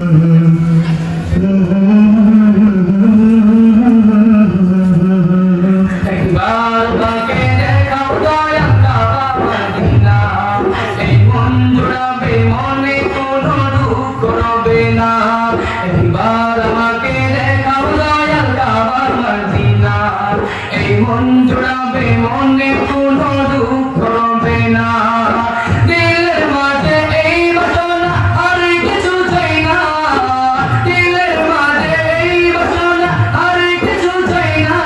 একবার তাকে দেখাও দয়াল কাবা মদিনা, এই মন জুড়াবে মনে কোনো দুঃখ রবে না। একবার আমাকে দেখাও দয়াল কাবা মদিনা, এই মন জুড়াবে মনে কোনো দুঃখ রবে না। দিলের মাঝে এই বাসনা আর কিছু চাই না, দিলের মাঝে এই বাসনা আর কিছু চাই না।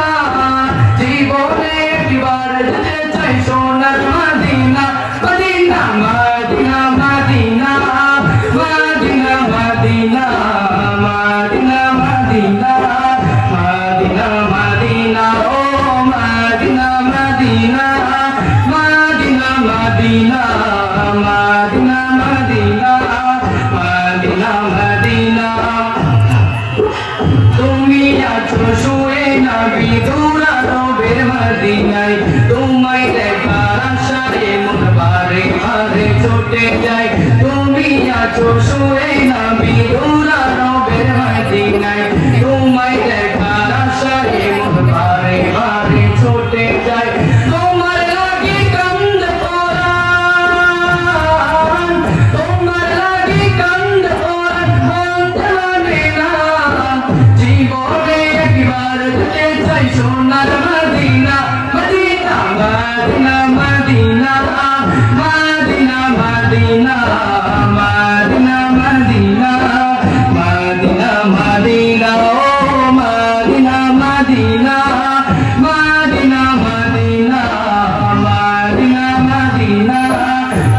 জীবনে একবার যেতে চাই সোনার Medina, Medina Medina Medina Medina Medina Medina Medina Medina Medina ও Medina Medina Medina Medina Medina Medina Medina Medina. তুমি আছো শুয়ে নবী দুরারবের মদিনায়, তোমায় দেখার আশায় মন বারে বারে ছুটে যায়। তুমি আছো শুয়ে নবী দুরারবের মদিনায়, তোমায় দেখার আশায় মন বারে বারে ছুটে যায়। তোমার লাগি কান্দে পরাণ, তোমার লাগি কান্দে পরাণ, মনটা মানে না। জীবনে একবার যেতে চাই সোনার Medina, Medina Medina Medina Medina Medina Medina Medina Medina Medina ও Medina Medina Medina Medina Medina Medina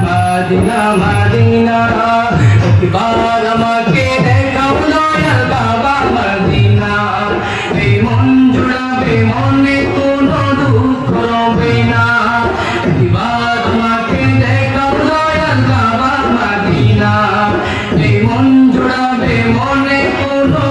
Medina Medina. একবার আমাকে দেখাও দয়াল বাবা মদিনা, এই মন জুড়াবে মনে কোনো দুঃখ রবে না। একবার আমাকে দেখাও দয়াল বাবা মদিনা, এই মন জুড়াবে মনে কোনো